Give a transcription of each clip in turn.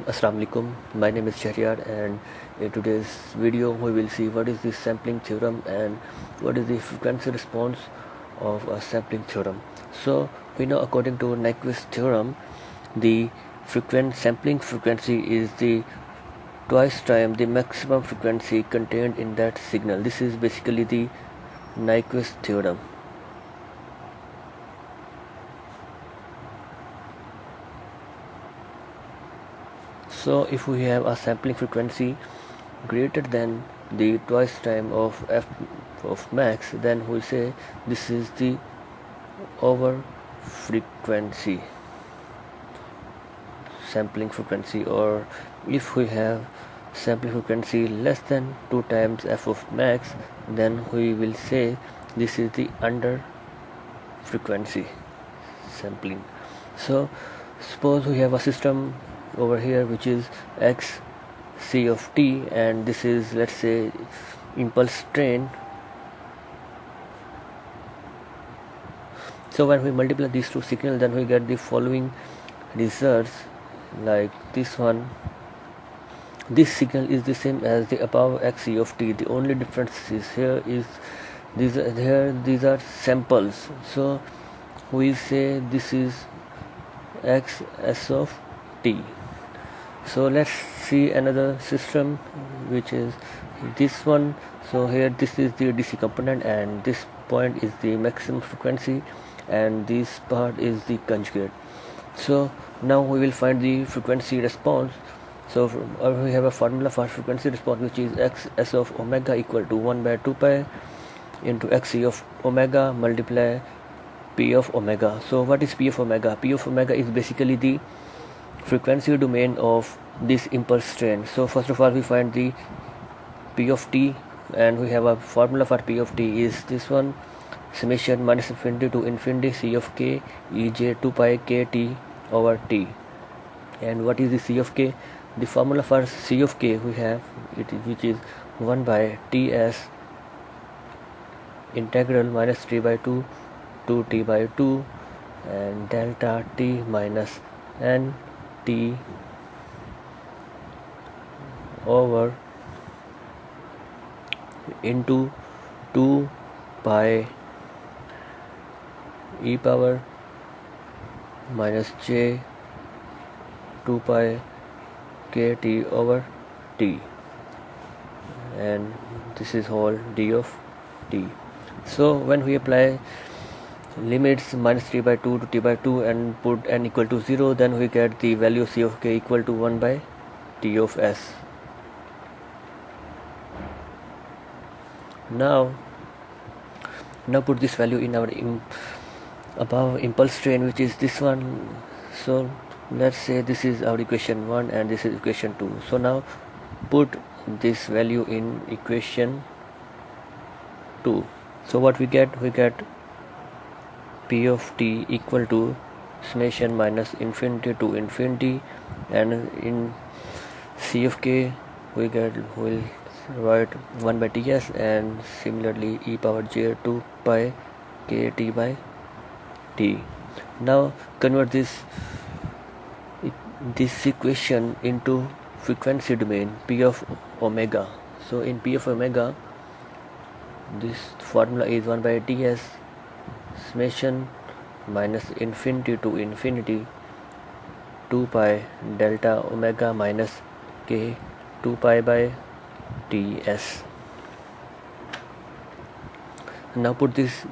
Assalamu alaikum. My name is Shahryar, and in today's video we will see what is the sampling theorem and what is the frequency response of a sampling theorem. So we know according to Nyquist theorem, the sampling frequency is the twice time the maximum frequency contained in that signal. This is basically the Nyquist theorem. So if we have a sampling frequency greater than the twice time of f of max, then we say this is the over frequency sampling frequency. Or if we have sampling frequency less than 2 times f of max, then we will say this is the under frequency sampling. So suppose we have a system over here which is x c of t, and this is, let's say, impulse train. So when we multiply these two signals, then we get the following results, like this one. This signal is the same as the above x c of t. The only difference is here is these are samples, so we say this is x s of t. So let's see another system which is this one. So here this is the DC component, and this point is the maximum frequency, and this part is the conjugate. So now we will find the frequency response. So we have a formula for frequency response, which is x s of omega equal to 1 by 2 pi into x c of omega multiply p of omega. So what is p of omega? P of omega is basically the frequency domain of this impulse train. So first of all we find the p of t, and we have a formula for p of t is this one, summation minus infinity to infinity c of k ej 2 pi k t over t. And what is the c of k? The formula for c of k we have which is 1 by ts integral minus 3 by 2 to t by 2 and delta t minus n t over into 2 pi e power minus j 2 pi k t over t, and this is whole d of t. So when we apply limits minus 3 by 2 to t by 2 and put n equal to 0, then we get the value c of k equal to 1 by t of s. Now put this value in our above impulse train, which is this one. So let's say this is our equation 1 and this is equation 2. So now put this value in equation 2. So what we get p of t equal to summation minus infinity to infinity, and in c of k we'll write 1 by ts, and similarly e power j 2 pi k t by t. Now convert this equation into frequency domain p of omega. So in p of omega, this formula is 1 by ts summation minus infinity to infinity 2 pi delta omega minus k 2 pi by ts. Now put this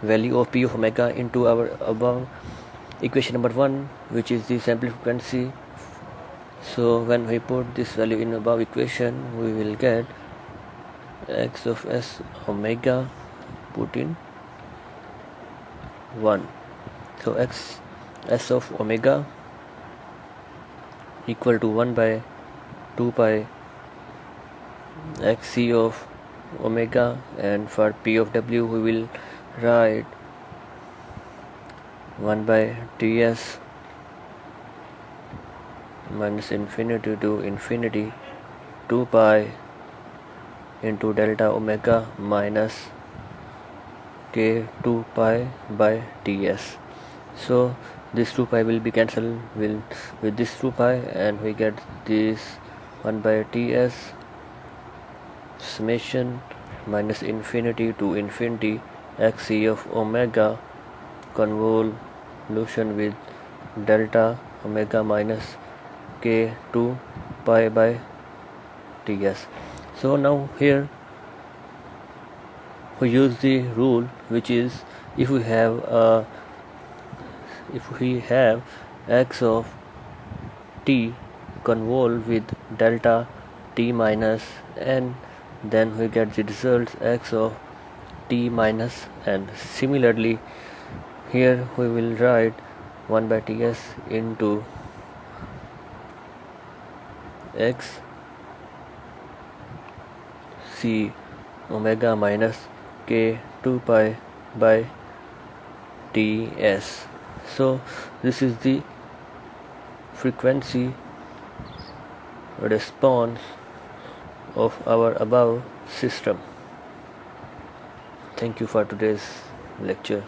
value of p of omega into our above equation number 1, which is the sampling frequency. So when we put this value in above equation, we will get x of s omega put in 1. So x s of omega equal to 1 by 2 pi x c of omega, and for p of w we will write 1 by ts minus infinity to infinity 2 pi into delta omega minus k 2 pi by ts. So this 2 pi will be cancelled with this 2 pi, and we get this 1 by ts summation minus infinity to infinity xc of omega convolution with delta omega minus k 2 pi by ts. So now here we use the rule, which is if we have x of t convolve with delta t minus n, then we get the results x of t minus n. Similarly, here we will write 1 by ts into x c omega minus k 2 pi by ts. So this is the frequency response of our above system. Thank you for today's lecture.